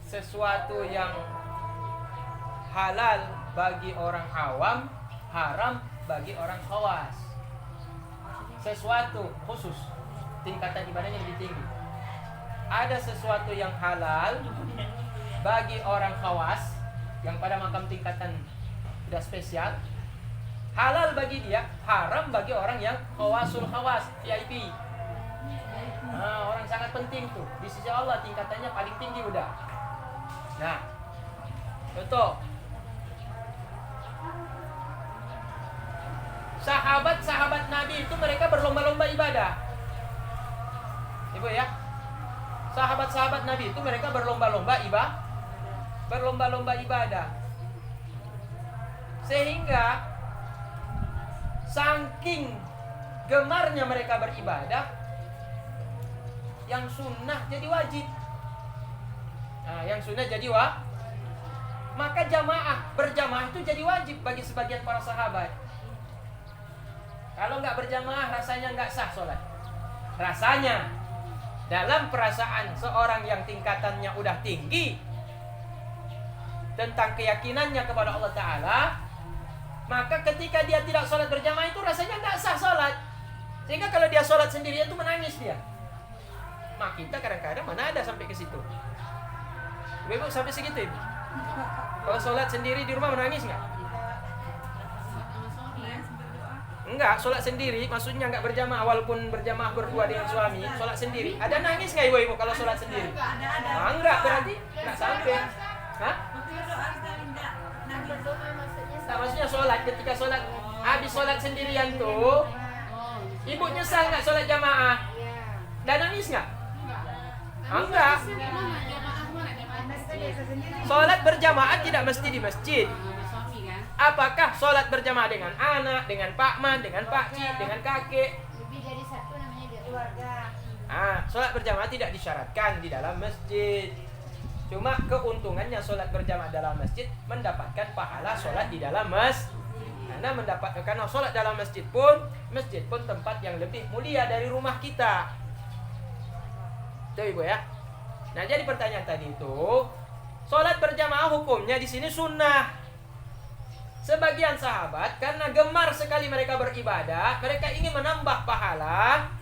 sesuatu yang halal bagi orang awam, haram bagi orang khawas. Sesuatu khusus, tingkatan ibadahnya lebih tinggi. Ada sesuatu yang halal bagi orang khawas, yang pada makam tingkatan sudah spesial, halal bagi dia, haram bagi orang yang khawasul khawas, VIP. Nah, orang sangat penting tuh. Di sisi Allah tingkatannya paling tinggi udah. Nah, betul. Sahabat-sahabat Nabi itu mereka berlomba-lomba ibadah. Ibu ya. Sahabat-sahabat Nabi itu mereka berlomba-lomba ibadah. Sehingga saking gemarnya mereka beribadah, yang sunnah jadi wajib. Nah, yang sunnah jadi maka berjamaah itu jadi wajib bagi sebagian para sahabat. Kalau nggak berjamaah rasanya nggak sah sholat. Rasanya dalam perasaan seorang yang tingkatannya udah tinggi tentang keyakinannya kepada Allah Ta'ala, maka ketika dia tidak sholat berjamaah itu rasanya nggak sah sholat. Sehingga kalau dia sholat sendirian itu menangis dia. Mak kita kadang-kadang mana ada sampai ke situ. Ibu sampai segitu ibu. Kalau sholat sendiri di rumah menangis nggak? Enggak, sholat sendiri, maksudnya enggak berjamaah, walaupun berjamaah berdua dengan suami, sholat sendiri. Ada nangis nggak ibu kalau sholat sendiri? Enggak, berarti enggak sampai. Hah? Nah, maksudnya sholat, ketika sholat, habis sholat sendirian tuh, ibu nyesal nggak sholat jamaah? Dan nangis nggak? Enggak. Sholat berjamaah tidak mesti di masjid. Apakah sholat berjamaah dengan anak, dengan Pak Man, dengan Pak Ci, dengan kakek? Lebih dari satu namanya di keluarga. Sholat berjamaah tidak disyaratkan di dalam masjid. Cuma keuntungannya sholat berjamaah dalam masjid mendapatkan pahala sholat di dalam masjid. Karena sholat dalam masjid pun tempat yang lebih mulia dari rumah kita. Tuh ibu ya. Nah jadi pertanyaan tadi itu, sholat berjamaah hukumnya di sini sunnah. Sebagian sahabat karena gemar sekali mereka beribadah, mereka ingin menambah pahala,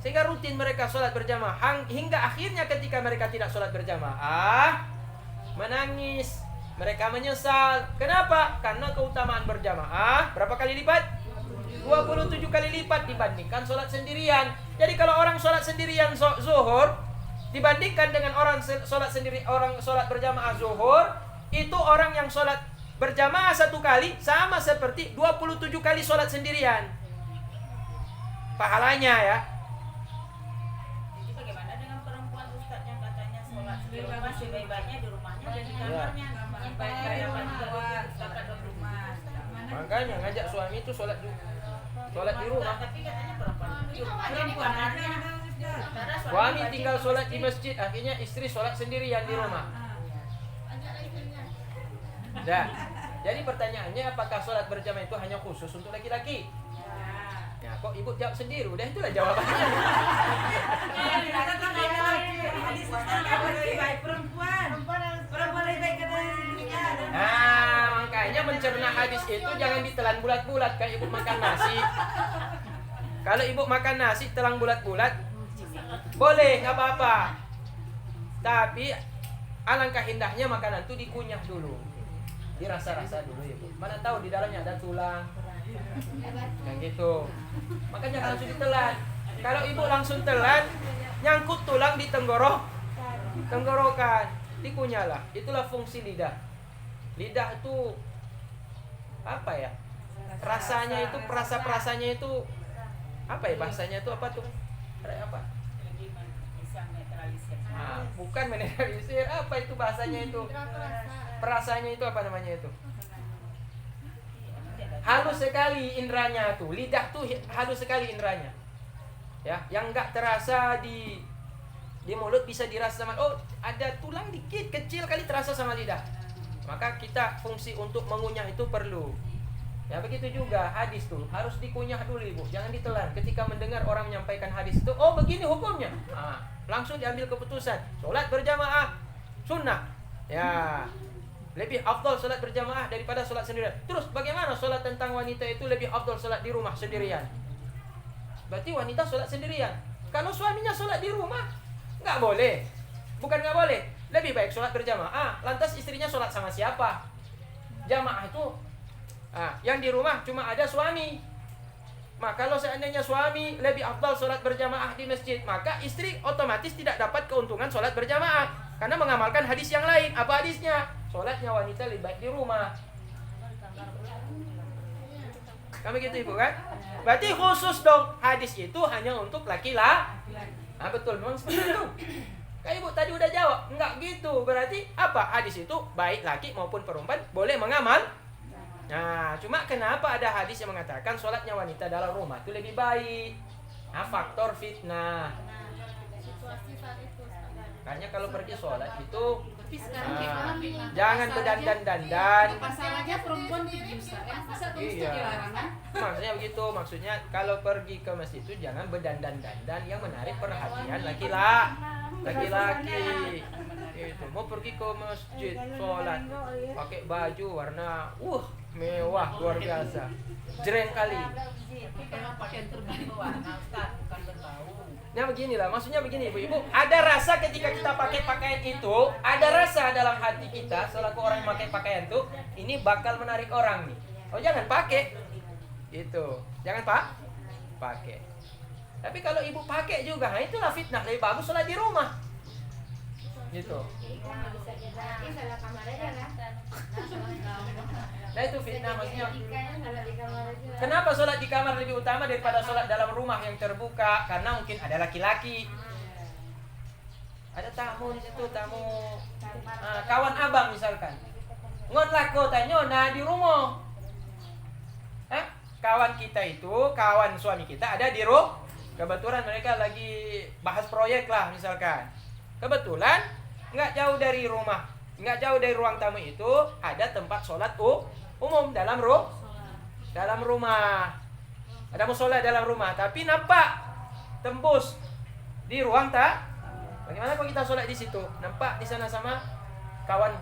sehingga rutin mereka sholat berjamaah. Hingga akhirnya ketika mereka tidak sholat berjamaah, menangis, mereka menyesal. Kenapa? Karena keutamaan berjamaah berapa kali lipat? 27 kali lipat dibandingkan sholat sendirian. Jadi kalau orang sholat sendirian zuhur dibandingkan dengan orang sholat berjamaah zuhur, itu orang yang sholat berjamaah satu kali sama seperti 27 kali sholat sendirian pahalanya ya. Jadi bagaimana dengan perempuan Ustaz yang katanya sholat di rumah sebaik-baiknya di rumahnya dan di kamarnya, yang baik-baik di rumah. Makanya ngajak suami itu sholat di rumah. Tapi katanya perempuan ada. Suami tinggal sholat di masjid, akhirnya istri sholat sendirian di rumah. Nah, jadi pertanyaannya apakah sholat berjamaah itu hanya khusus untuk laki-laki? Ya, kok ibu jawab sendiri? Udah itulah jawabannya. Nah, makanya mencerna hadis itu jangan ditelan bulat-bulat kayak ibu makan nasi. Kalau ibu makan nasi telan bulat-bulat, boleh, nggak apa-apa. Tapi alangkah indahnya makanan itu dikunyah dulu. Dirasa-rasa dulu ya Bu. Mana tahu di dalamnya ada tulang. Yang gitu. Makanya langsung ditelan. Kalau ibu langsung telan, nyangkut tulang di tenggorokan, dikunyahlah. Itulah fungsi lidah. Lidah itu apa ya? Rasanya itu, perasanya itu apa ya bahasanya itu apa tuh? Apa? Bukan menetralisir. Apa itu bahasanya itu? Perasanya itu apa namanya itu? Halus sekali indranya tuh. Lidah tuh halus sekali indranya. Ya, yang enggak terasa di mulut bisa dirasa sama, oh ada tulang dikit kecil kali terasa sama lidah. Maka kita fungsi untuk mengunyah itu perlu. Ya begitu juga hadis tuh harus dikunyah dulu ibu, jangan ditelan. Ketika mendengar orang menyampaikan hadis itu, oh begini hukumnya, langsung diambil keputusan. Sholat berjamaah sunnah. Ya, lebih afdal sholat berjamaah daripada sholat sendirian. Terus bagaimana sholat tentang wanita itu lebih afdal sholat di rumah sendirian? Berarti wanita sholat sendirian. Kalau suaminya sholat di rumah, nggak boleh. Bukan nggak boleh, lebih baik sholat berjamaah. Lantas istrinya sholat sama siapa? Jamaah itu yang di rumah cuma ada suami. Maka kalau seandainya suami lebih afdal sholat berjamaah di masjid, maka istri otomatis tidak dapat keuntungan sholat berjamaah karena mengamalkan hadis yang lain. Apa hadisnya? Sholatnya wanita lebih baik di rumah. Kamu gitu ibu kan? Berarti khusus dong, hadis itu hanya untuk laki-laki. Betul, memang seperti itu. Kayak ibu tadi udah jawab, enggak gitu. Berarti apa? Hadis itu baik laki maupun perempuan boleh mengamal. Nah, cuma kenapa ada hadis yang mengatakan sholatnya wanita dalam rumah itu lebih baik? Faktor fitnah. Makanya kalau pergi sholat itu jangan berdandan-dandan. Masalahnya perempuan tinggi Ustaz. Bisa dilarang kan? Maksudnya begitu. Maksudnya kalau pergi ke masjid itu jangan berdandan-dandan yang menarik perhatian laki-laki. Itu mau pergi ke masjid sholat pakai baju warna mewah luar biasa. Jreng kali. Pakaian berwarna Ustaz, bukan berbau. Nah beginilah, maksudnya begini ibu-ibu, ada rasa ketika kita pakai pakaian itu, ada rasa dalam hati kita selaku orang yang pakai pakaian itu, ini bakal menarik orang nih. Oh jangan pakai, gitu, jangan pakai. Tapi kalau ibu pakai juga, itulah fitnah. Lebih bagus sholat di rumah, gitu. Nah itu fitnah maksudnya. Kenapa sholat di kamar lebih utama daripada sholat dalam rumah yang terbuka? Karena mungkin ada laki-laki, ada tamu di situ, tamu kawan abang misalkan. Ngonlah kau tanya di rumah. Kawan kita itu, kawan suami kita ada di rumah. Kebetulan mereka lagi bahas proyek lah misalkan. Kebetulan nggak jauh dari rumah, nggak jauh dari ruang tamu itu ada tempat sholat umum dalam rumah. Ada musola dalam rumah, tapi nampak tembus di ruang bagaimana kalau kita sholat di situ? Nampak di sana sama kawan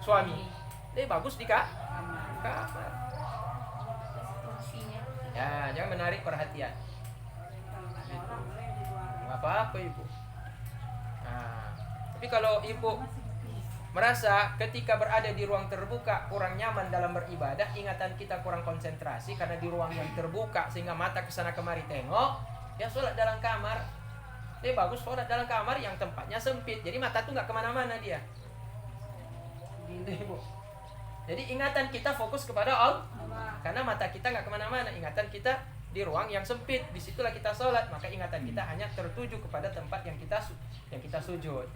suami. Lebih bagus di kamar. Ya, jangan menarik perhatian. Gitu. Nggak apa-apa ibu. Tapi kalau ibu merasa ketika berada di ruang terbuka kurang nyaman dalam beribadah, ingatan kita kurang konsentrasi karena di ruang yang terbuka sehingga mata kesana kemari tengok, ya sholat dalam kamar. Lebih bagus sholat dalam kamar yang tempatnya sempit, jadi mata tuh nggak kemana-mana dia. Gitu ibu. Jadi ingatan kita fokus kepada Allah, karena mata kita nggak kemana-mana, ingatan kita di ruang yang sempit, disitulah kita sholat, maka ingatan kita hanya tertuju kepada tempat yang kita sujud.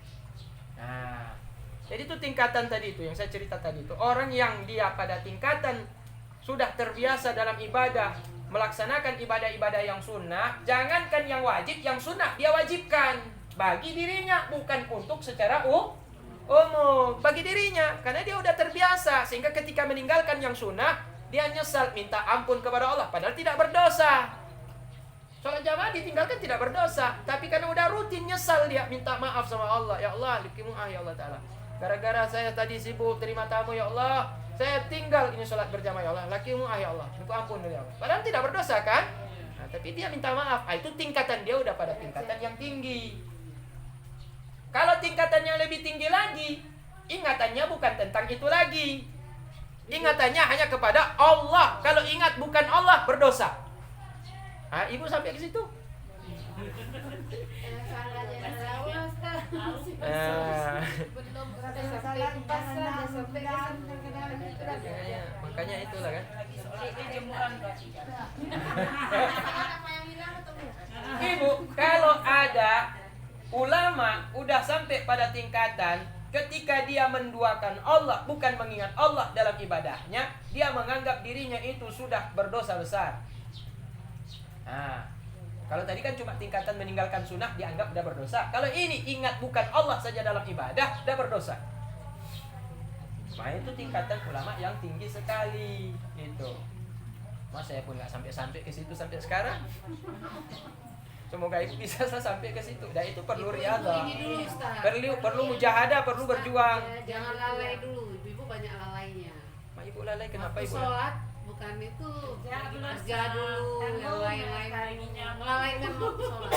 Nah, jadi itu tingkatan tadi itu yang saya cerita tadi itu. Orang yang dia pada tingkatan sudah terbiasa dalam ibadah, melaksanakan ibadah-ibadah yang sunnah, jangankan yang wajib, yang sunnah dia wajibkan bagi dirinya, bukan untuk secara umum, bagi dirinya, karena dia udah terbiasa sehingga ketika meninggalkan yang sunnah dia nyesal, minta ampun kepada Allah padahal tidak berdosa. Sholat jamaah ditinggalkan tidak berdosa, tapi karena udah rutin nyesal dia minta maaf sama Allah. Ya Allah, likimu ya Allah Ta'ala, gara-gara saya tadi sibuk terima tamu ya Allah, saya tinggal ini sholat berjamaah ya Allah, lakimu ya Allah, minta ampun ya Allah. Padahal tidak berdosa kan? Nah, tapi dia minta maaf. Itu tingkatan dia udah pada tingkatan yang tinggi. Kalau tingkatan yang lebih tinggi lagi, ingatannya bukan tentang itu lagi. Ingatannya hanya kepada Allah. Kalau ingat bukan Allah, berdosa. Ibu sampai ke situ? Makanya itulah kan. Ibu, kalau ada ulama udah sampai pada tingkatan ketika dia menduakan Allah, bukan mengingat Allah dalam ibadahnya, dia menganggap dirinya itu sudah berdosa besar. Kalau tadi kan cuma tingkatan meninggalkan sunnah dianggap udah berdosa. Kalau ini ingat bukan Allah saja dalam ibadah, udah berdosa. Nah itu tingkatan ulama yang tinggi sekali gitu. Mas saya pun nggak sampai ke situ sampai sekarang. Semoga ibu bisa sampai ke situ. Dan itu perlu riadah. Ini dulu Ustaz. Perlu mujahadah, perlu berjuang. Ya, jangan lalai dulu. Ibu banyak lalainya. Ma, ibu lalai kenapa Waktu ibu? sholat bukan itu kerja dulu yang lain-lain melalaikan waktu sholat.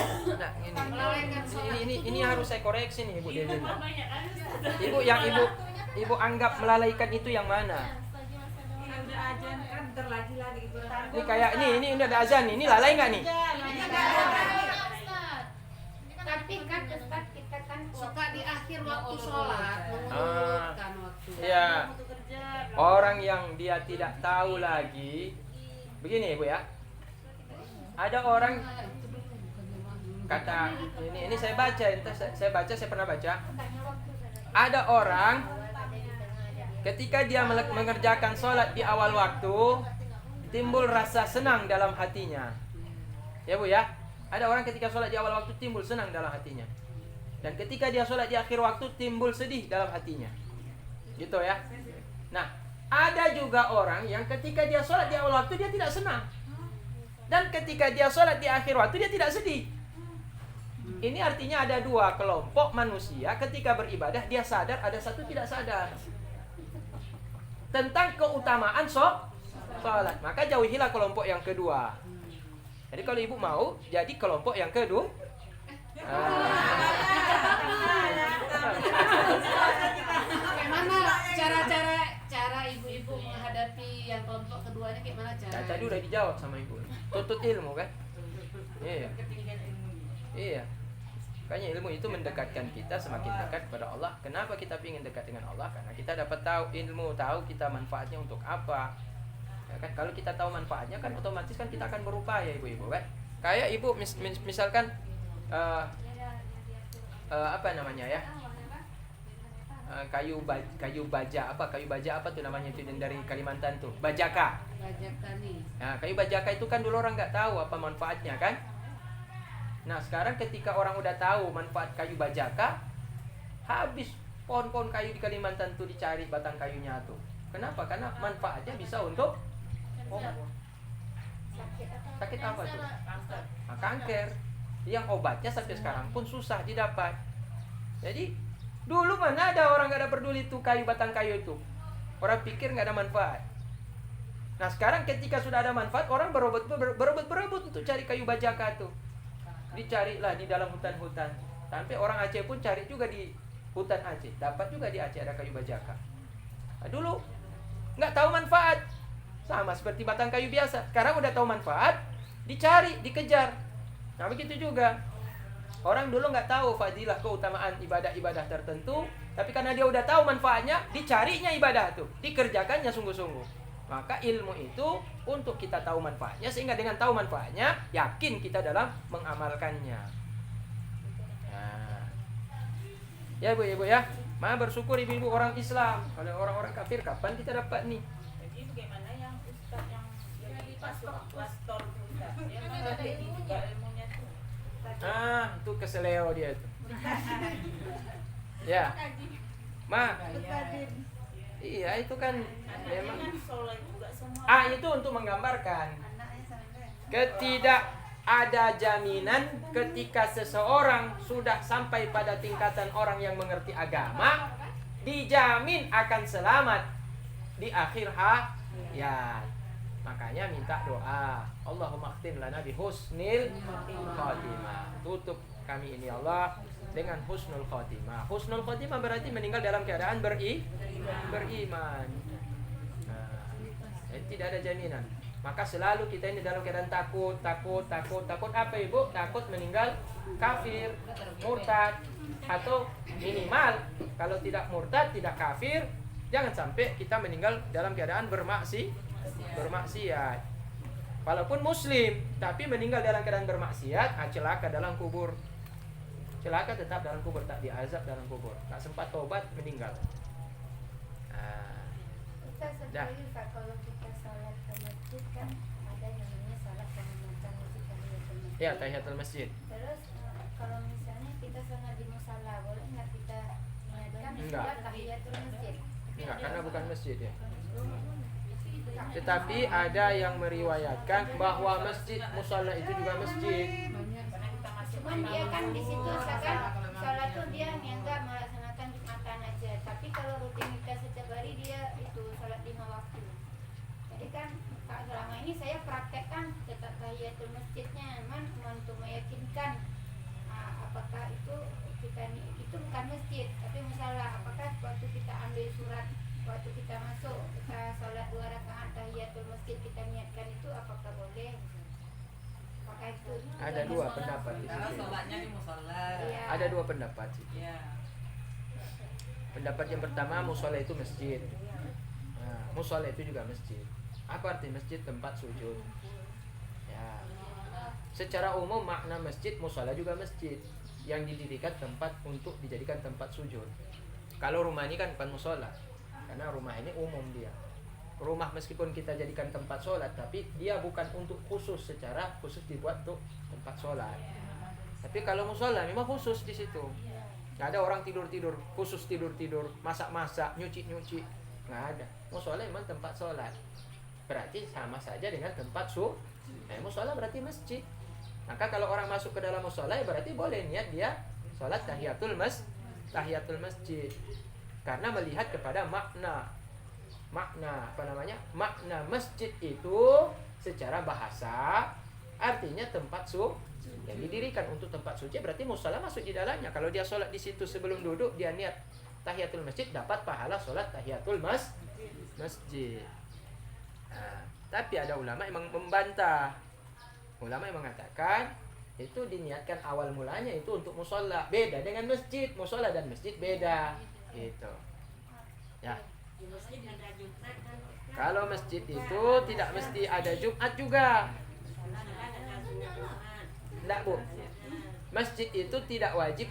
Nah, Melalaikan sholat. ini harus saya koreksi nih ibu Di Dewi. rumah banyak kan Ustaz. Ibu yang ibu anggap melalaikan itu yang mana? Ini udah ajan kan terlagi gitu. Ini kayak ini udah ada azan nih. Ini lalai nggak nih? Tapi kan Ustaz kita kan Suka di akhir waktu sholat mengulurkan waktu. Iya. Untuk kerja. Orang yang dia tidak tahu lagi. Begini ibu ya. Ada orang kata ini saya baca, saya pernah baca. Ada orang ketika dia mengerjakan sholat di awal waktu, timbul rasa senang dalam hatinya. Ya bu ya. Ada orang ketika sholat di awal waktu timbul senang dalam hatinya. Dan ketika dia sholat di akhir waktu timbul sedih dalam hatinya. Gitu ya. Nah, ada juga orang yang ketika dia sholat di awal waktu dia tidak senang. Dan ketika dia sholat di akhir waktu dia tidak sedih. Ini artinya ada dua kelompok manusia ketika beribadah dia sadar, ada satu tidak sadar. Tentang keutamaan sholat. Maka jauhilah kelompok yang kedua. Jadi kalau ibu mau jadi kelompok yang kedua. Gimana cara ibu-ibu menghadapi yang kelompok keduanya gimana cara? Tadi udah dijawab sama ibu. Tuntut ilmu kan? Iya. Iya. Makanya ilmu itu mendekatkan kita semakin dekat kepada Allah. Kenapa kita ingin dekat dengan Allah? Karena kita dapat tahu ilmu, tahu kita manfaatnya untuk apa. Ya kan? Kalau kita tahu manfaatnya kan otomatis kan kita akan berupaya ibu-ibu kan. Kayak ibu misalkan apa namanya ya? Kayu baja apa tuh namanya itu dari Kalimantan tuh? Bajaka. Bajaka nih. Nah, kayu bajaka itu kan dulu orang nggak tahu apa manfaatnya kan? Nah, sekarang ketika orang udah tahu manfaat kayu bajaka, habis pohon-pohon kayu di Kalimantan tuh dicari batang kayunya tuh. Kenapa? Karena manfaatnya bisa untuk sakit apa tuh? Nah, kanker. Yang obatnya sampai sekarang pun susah didapat. Jadi dulu mana ada orang nggak ada peduli tuh batang kayu itu. Orang pikir nggak ada manfaat. Nah sekarang ketika sudah ada manfaat, orang berebut untuk cari kayu bajaka tuh. Dicarilah di dalam hutan-hutan. Sampai orang Aceh pun cari juga di hutan Aceh. Dapat juga di Aceh ada kayu bajaka. Nah, dulu nggak tahu manfaat. Sama seperti batang kayu biasa. Sekarang udah tahu manfaat, dicari, dikejar. Nah begitu juga. Orang dulu nggak tahu fadilah keutamaan ibadah-ibadah tertentu, tapi karena dia udah tahu manfaatnya, dicarinya ibadah tuh, dikerjakannya sungguh-sungguh. Maka ilmu itu untuk kita tahu manfaatnya, sehingga dengan tahu manfaatnya, yakin kita dalam mengamalkannya. Nah. Ya ibu ya, mah bersyukur ibu-ibu orang Islam. Kalau orang-orang kafir, kapan kita dapat nih? Jadi bagaimana yang Ustaz yang jadi pastor Ustaz? Dia mengerti juga ilmunya tuh. Itu keseleo dia itu. Ya. Ma. Iya, itu kan memang sholat juga semua. itu untuk menggambarkan ketidak ada jaminan ketika seseorang sudah sampai pada tingkatan orang yang mengerti agama, dijamin akan selamat di akhir hayat. Makanya minta doa, Allahumma khtim lana bi husnil khatimah. Tutup kami ini Allah dengan husnul khatimah. Husnul khatimah berarti meninggal dalam keadaan beriman. Nah, tidak ada jaminan. Maka selalu kita ini dalam keadaan takut. Apa ibu? Takut meninggal kafir, murtad, atau minimal kalau tidak murtad, tidak kafir, jangan sampai kita meninggal dalam keadaan bermaksiat. Walaupun muslim tapi meninggal dalam keadaan bermaksiat, celaka dalam kubur. Celaka tetap dalam kubur, tak diazab dalam kubur. Tak sempat tobat, meninggal. Kita sebenarnya Pak, kalau kita sholat ke masjid kan ada yang namanya sholat penghormatan masjid, tahiyatul masjid. Ya, tahiyatul masjid. Terus kalau misalnya kita sholat di musala, boleh nggak kita niatkan Enggak. sholat tahiyatul masjid? Enggak, karena bukan masjid ya. Tetapi ada yang meriwayatkan bahwa masjid musalla itu juga masjid. cuman dia kan di situ misalkan sholat tuh dia nggak melaksanakan Jumatan aja, tapi kalau rutinitas setiap hari dia itu sholat 5 waktu. Jadi kan selama ini saya praktekkan tetap tahiyatul masjidnya, untuk meyakinkan apakah itu kita itu bukan masjid tapi musola. Apakah waktu kita ambil surat, waktu kita masuk kita sholat 2 rakaat tahiyatul masjid kita niatkan itu apakah boleh? Apakah itu? Ada dua pendapat di Kalau situ. sholatnya di musola. Iya. Ada dua pendapat sih. Iya. Pendapat yang pertama, musola itu masjid. Nah, musola itu juga masjid. Apa arti masjid? Tempat sujud. Ya. Secara umum makna masjid, musola juga masjid yang didirikan tempat untuk dijadikan tempat sujud. Kalau rumah ini kan bukan musola, karena rumah ini umum dia. Rumah meskipun kita jadikan tempat sholat, tapi dia bukan untuk khusus, secara khusus dibuat untuk tempat sholat. Tapi kalau musola memang khusus di situ. Nggak ada orang tidur-tidur, khusus tidur-tidur, masak-masak, nyuci-nyuci. Nggak ada. Musola memang tempat sholat. Berarti sama saja dengan tempat musola berarti masjid. Maka kalau orang masuk ke dalam musola, ya berarti boleh niat dia sholat tahiyatul masjid. Karena melihat kepada makna makna masjid itu secara bahasa artinya tempat yang didirikan untuk tempat suci, berarti musola masuk di dalamnya. Kalau dia sholat di situ sebelum duduk dia niat tahiyatul masjid, dapat pahala sholat tahiyatul masjid. Nah, tapi ada ulama yang membantah. Ulama yang mengatakan itu diniatkan awal mulanya itu untuk musola, beda dengan masjid. Musola dan masjid beda. Gitu. Ya. Kalau masjid itu tidak mesti ada Jumat juga. Tidak, Bu. Masjid itu tidak wajib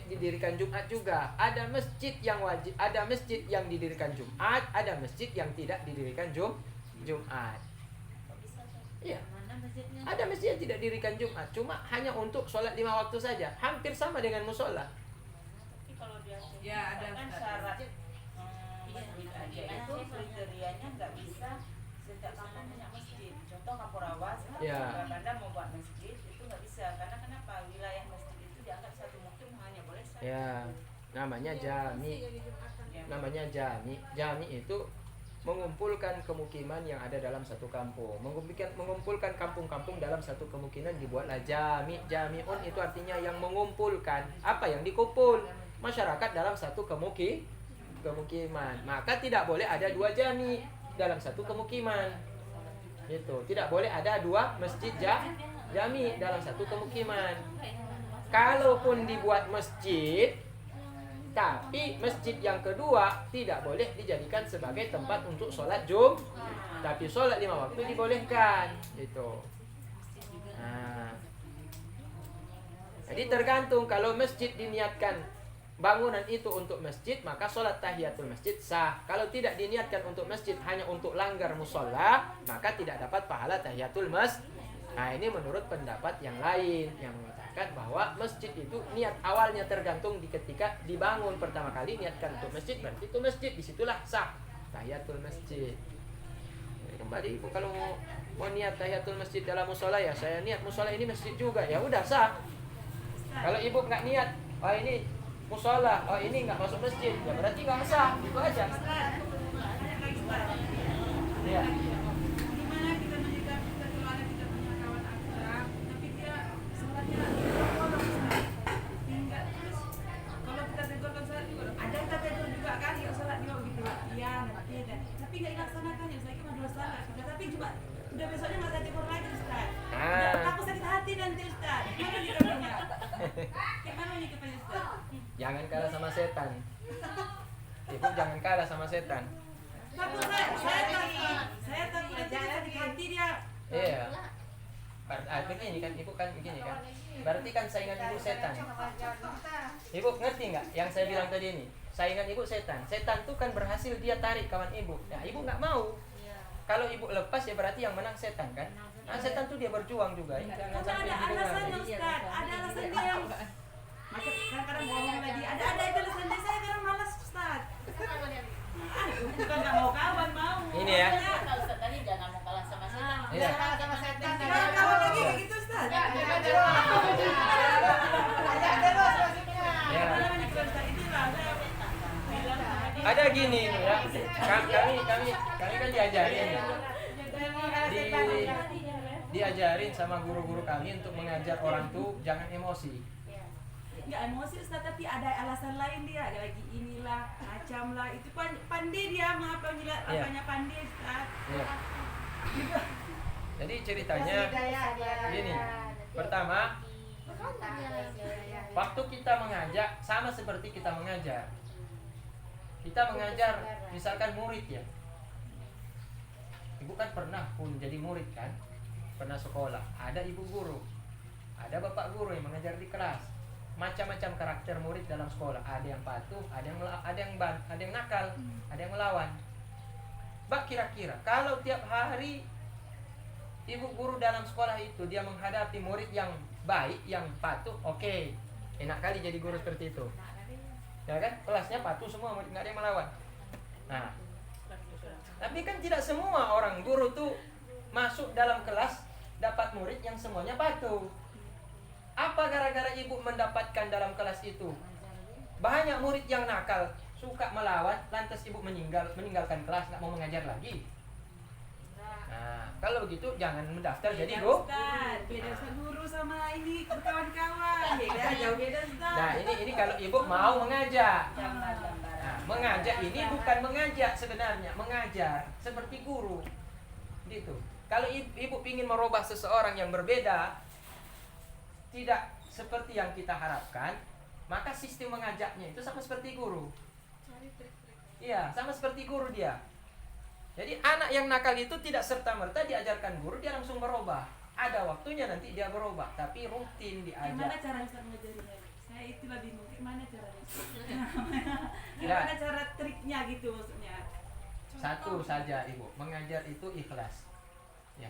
didirikan Jumat juga. Ada masjid yang wajib, ada masjid yang didirikan Jumat, ada masjid yang tidak didirikan Jumat. Iya. Ada masjid yang tidak didirikan Jumat, cuma hanya untuk sholat 5 waktu saja. Hampir sama dengan musola. Tapi kalau dia Ya, ada kan syarat masjid aja itu kriterianya nggak bisa setiap kampung punya masjid. Contoh Kapurawas, Ya. Banda mau buat masjid itu nggak bisa, karena kenapa? Wilayah masjid itu dianggap satu mukim hanya boleh satu. Ya, namanya jami. Namanya jami. Jami itu mengumpulkan kemukiman yang ada dalam satu kampung. Mengumpulkan kampung-kampung dalam satu kemukiman dibuatlah jami. Jamiun itu artinya yang mengumpulkan. Apa yang dikumpul? Masyarakat dalam satu kemukiman. Maka tidak boleh ada 2 jami dalam satu kemukiman. Itu tidak boleh ada 2 masjid jami dalam satu kemukiman. Kalaupun dibuat masjid, tapi masjid yang kedua tidak boleh dijadikan sebagai tempat untuk sholat tapi sholat 5 waktu dibolehkan. Gitu. Nah, jadi tergantung. Kalau masjid diniatkan bangunan itu untuk masjid, maka sholat tahiyatul masjid sah. Kalau tidak diniatkan untuk masjid, hanya untuk langgar musola, maka tidak dapat pahala tahiyatul masjid. Nah, ini menurut pendapat yang lain yang mengatakan bahwa masjid itu niat awalnya tergantung di ketika dibangun pertama kali niatkan untuk masjid, berarti itu masjid, disitulah sah tahiyatul masjid. Kembali Ibu kalau mau niat tahiyatul masjid dalam musola, ya saya niat musola ini masjid juga, ya udah sah. Kalau Ibu nggak niat, oh ini musola, oh ini nggak masuk masjid, ya berarti nggak sah, itu aja. Ya. Gimana kita menyikapi kalau ada kita punya kawan akrab, tapi dia sholatnya bolong Ustaz. Tinggal terus kalau kita tegur kan sholat juga, ada yang kita tegur juga kan, ya sholat juga gitu. Iya, nanti ada. Tapi nggak dilaksanakan ya, saya cuma 2 sholat. Tapi cuma udah besoknya nggak saya tegur lagi Ustaz. Aku sakit hati nanti Ustaz. Gimana nyikapinya? Gimana nyikapinya Ustaz? Jangan kalah sama setan. Ibu jangan kalah sama setan. Takut saya takut nanti dia sakit hati dia. Iya. Begini kan, Ibu kan begini kan. Berarti kan saingan Ibu setan. Ibu ngerti nggak yang saya bilang tadi ini? Saingan Ibu setan. Setan tuh kan berhasil dia tarik kawan Ibu. Nah, Ibu nggak mau. Kalau Ibu lepas ya berarti yang menang setan kan. Nah, setan tuh dia berjuang juga. Jangan Karena sampai ada didengar. alasannya Ustaz, ada alasan dia yang kadang-kadang bohong lagi. Ada alasan dia, saya kadang malas Ustaz. Bukan nggak mau kawan, mau. Ini ya. Kalau Ustaz tadi jangan mau kalah sama setan. Iya. Jangan kawan lagi kayak gitu Ustaz. Ya, ada gini ya. Kami kan diajarin ya. Diajarin sama guru-guru kami untuk mengajar orang tuh jangan emosi. Enggak emosi Ustaz, tapi ada alasan lain dia, lagi inilah, macam lah, itu pandai dia menghafalnya, apanya pandai Ustaz. Iya. Jadi ceritanya gini. Pertama, waktu kita mengajak sama seperti kita mengajar. Kita mengajar misalkan murid ya. Ibu kan pernah pun jadi murid kan? Pernah sekolah. Ada ibu guru, ada bapak guru yang mengajar di kelas. Macam-macam karakter murid dalam sekolah. Ada yang patuh, ada yang nakal, ada yang melawan. Bak kira-kira kalau tiap hari ibu guru dalam sekolah itu dia menghadapi murid yang baik, yang patuh, oke. Enak kali jadi guru seperti itu. Ya kan? Kelasnya patuh semua, murid nggak ada yang melawan. Nah, tapi kan tidak semua orang guru tuh masuk dalam kelas dapat murid yang semuanya patuh. Apa gara-gara ibu mendapatkan dalam kelas itu banyak murid yang nakal, suka melawan, lantas ibu meninggalkan kelas, nggak mau mengajar lagi? Nah, kalau gitu jangan mendaftar jadi guru. Beda guru sama ini kawan-kawan. Beda jauh beda Ustaz. Nah, ini kalau ibu mau mengajak. Nah, mengajak ini bukan mengajak sebenarnya, mengajar seperti guru. Gitu. Kalau ibu ingin merubah seseorang yang berbeda, tidak seperti yang kita harapkan, maka sistem mengajaknya itu sama seperti guru. Iya, sama seperti guru dia. Jadi anak yang nakal itu tidak serta-merta diajarkan guru dia langsung berubah. Ada waktunya nanti dia berubah, tapi rutin diajar. Gimana cara Ustaz mengajarinya? Saya itulah bingung, gimana caranya? Ya. Gimana cara triknya gitu maksudnya? Satu saja ibu, mengajar itu ikhlas. Ya,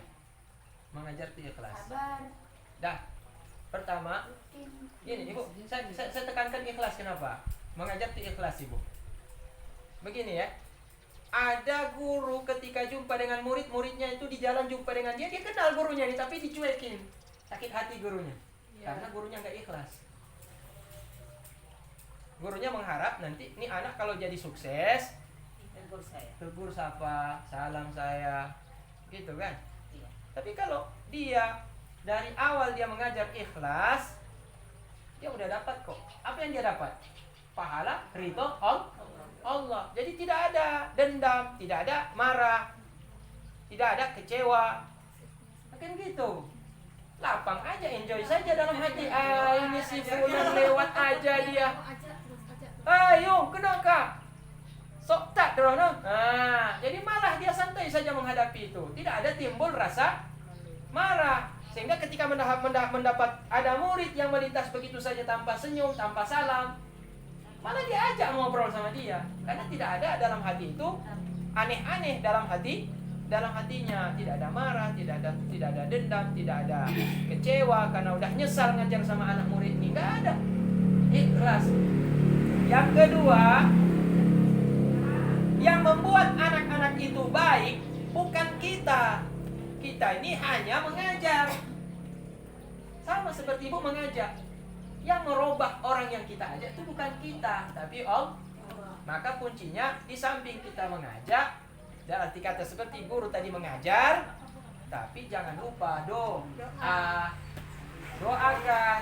mengajar itu ikhlas. Sabar. Dah, pertama, ini ibu, saya tekankan ikhlas kenapa? Mengajar itu ikhlas ibu. Begini ya. Ada guru ketika jumpa dengan murid-muridnya itu di jalan jumpa dengan dia kenal gurunya nih, tapi dicuekin. Sakit hati gurunya. Karena gurunya nggak ikhlas. Gurunya mengharap nanti ini anak kalau jadi sukses, tegur sapa, salam saya, gitu kan? Iya. Tapi kalau dia dari awal dia mengajar ikhlas, dia udah dapat kok. Apa yang dia dapat? Pahala, ridho Allah. Jadi tidak ada dendam, tidak ada marah, tidak ada kecewa. Kan gitu. Lapang aja, enjoy saja dalam hati. Ini si fulan lewat aja dia. Ayo, kenapa? Sok tak drono. Nah, jadi malah dia santai saja menghadapi itu. Tidak ada timbul rasa marah. Sehingga ketika mendapat ada murid yang melintas begitu saja tanpa senyum, tanpa salam, malah diajak ngobrol sama dia. Karena tidak ada dalam hati itu aneh-aneh dalam hatinya, tidak ada marah, tidak ada dendam, tidak ada kecewa karena udah nyesal ngajar sama anak murid ini, enggak ada. Ikhlas. Yang kedua, yang membuat anak-anak itu baik bukan kita. Kita ini hanya mengajar. Sama seperti ibu mengajak. Yang merubah orang yang kita ajak itu bukan kita, tapi Allah. Maka kuncinya di samping kita mengajak, dan arti kata seperti guru tadi mengajar, tapi jangan lupa doakan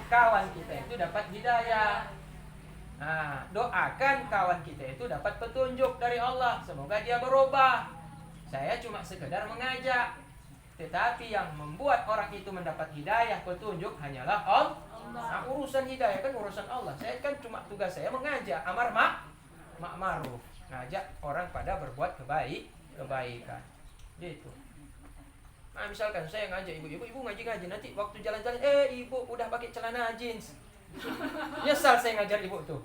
kawan kita itu dapat hidayah. Nah, doakan kawan kita itu dapat petunjuk dari Allah, semoga dia berubah. Saya cuma sekedar mengajak, tetapi yang membuat orang itu mendapat hidayah, petunjuk hanyalah Allah. Nah, urusan hidayah kan urusan Allah. Saya kan cuma tugas saya mengajak amar ma'ruf, ngajak orang pada berbuat kebaikan. Gitu. Nah, misalkan saya ngajak ibu ngaji nanti waktu jalan-jalan ibu udah pakai celana jeans. Nyesal saya ngajar ibu tuh.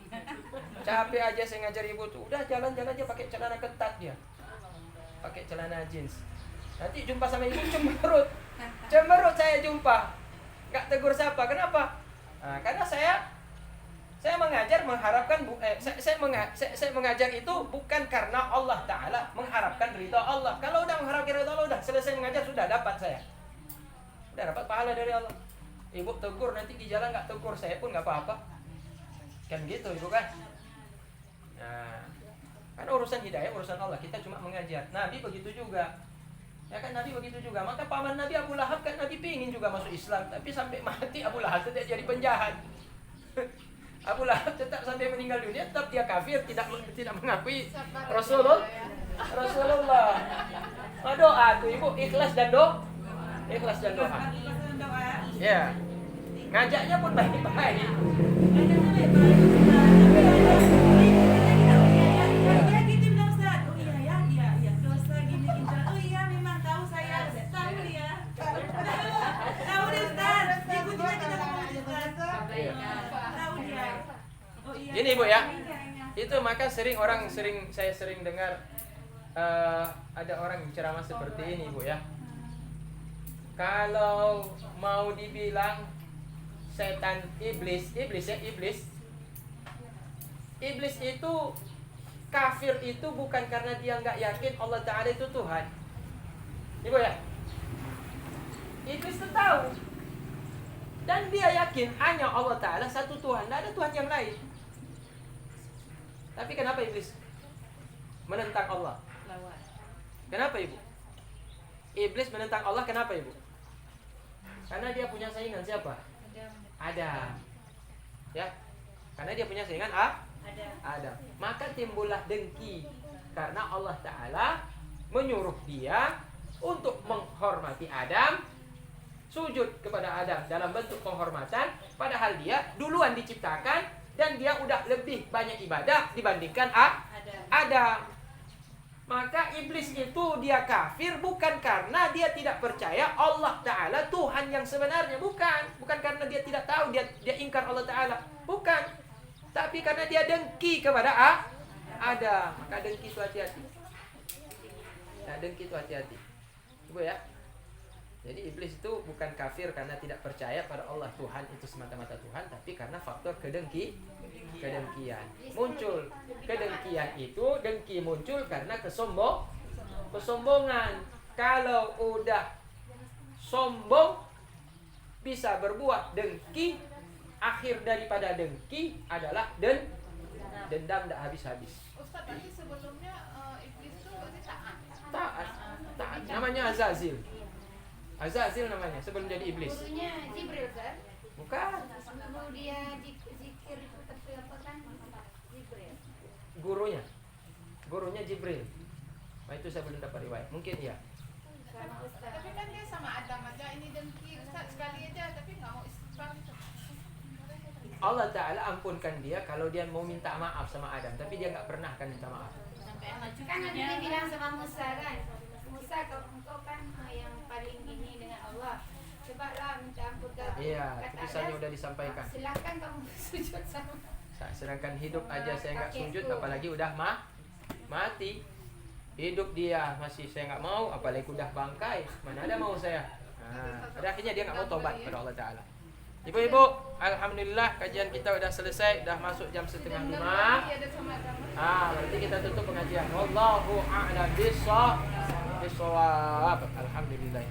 Capek aja saya ngajar ibu tuh. Udah jalan-jalan aja pakai celana ketat dia. Pakai celana jeans. Nanti jumpa sama ibu cemberut saya jumpa. Nggak tegur siapa. Kenapa? Nah, karena saya mengajar mengharapkan saya mengajar itu bukan karena Allah Ta'ala, mengharapkan ridha Allah. Kalau udah mengharapkan ridha Allah, udah selesai mengajar, sudah dapat saya. Udah dapat pahala dari Allah. Ibu tegur nanti di jalan nggak tegur saya pun nggak apa-apa. Kan gitu ibu kan. Nah, Karena urusan hidayah, urusan Allah. Kita cuma mengajar. Nabi begitu juga. Ya kan, Nabi begitu juga. Maka paman Nabi Abu Lahab kan Nabi pingin juga masuk Islam. Tapi sampai mati Abu Lahab tetap jadi penjahat. Abu Lahab tetap sampai meninggal dunia tetap dia kafir, tidak mengakui Rasulullah. Doa tuh ibu, ikhlas dan doa. Ikhlas dan doa. Ya. Ngajaknya pun baik-baik. Gini ibu ya, itu maka saya sering dengar ada orang ceramah seperti ini ibu ya. Kalau mau dibilang setan iblis itu kafir itu bukan karena dia nggak yakin Allah Ta'ala itu Tuhan, ibu ya. Iblis itu tahu dan dia yakin hanya Allah Ta'ala satu Tuhan, tidak ada Tuhan yang lain. Tapi kenapa iblis menentang Allah? Kenapa ibu? Iblis menentang Allah kenapa ibu? Karena dia punya saingan siapa? Adam. Ya, karena dia punya saingan Adam. Maka timbullah dengki karena Allah Ta'ala menyuruh dia untuk menghormati Adam, sujud kepada Adam dalam bentuk penghormatan, padahal dia duluan diciptakan dan dia udah lebih banyak ibadah dibandingkan Adam. Maka iblis itu dia kafir bukan karena dia tidak percaya Allah Ta'ala Tuhan yang sebenarnya, bukan karena dia tidak tahu, dia ingkar Allah Ta'ala, bukan, tapi karena dia dengki kepada Adam. Maka dengki itu hati-hati. Nah, dengki itu hati-hati, ibu ya. Jadi iblis itu bukan kafir karena tidak percaya pada Allah Tuhan itu semata-mata Tuhan, tapi karena faktor kedengkian. Muncul kedengkian itu, dengki muncul karena kesombongan. Kalau udah sombong bisa berbuat dengki, akhir daripada dengki adalah dendam tak habis-habis. Ustaz, tadi sebelumnya iblis itu berarti Taat. Namanya Azazil namanya sebelum jadi iblis. Gurunya Jibril kan? Bukan. Guru dia zikir tapi apa kan? Jibril. Gurunya Jibril. Nah, itu saya belum dapat riwayat. Mungkin ya. Sama Ustaz. Tapi kan dia sama Adam aja, ini dengki Ustaz sekali aja tapi nggak mau istighfar itu. Allah Ta'ala ampunkan dia kalau dia mau minta maaf sama Adam, tapi dia nggak pernah akan minta maaf. Kan Nabi bilang sama Musa kan, Musa engkau kan yang paling ini dengan Allah, cobalah minta ampun ke Iya, kata putusannya Allah, udah disampaikan. silakan kamu sujud sama. Sedangkan hidup aja saya nggak sujud, apalagi udah mati. Hidup dia masih saya nggak mau, apalagi udah bangkai. Mana ada mau saya. Nah, pada akhirnya dia nggak mau tobat pada Allah Ta'ala. Ibu-ibu, alhamdulillah kajian kita udah selesai, udah masuk jam 4:30. Berarti kita tutup pengajian. Wallahu a'lam bissawab. Alhamdulillah.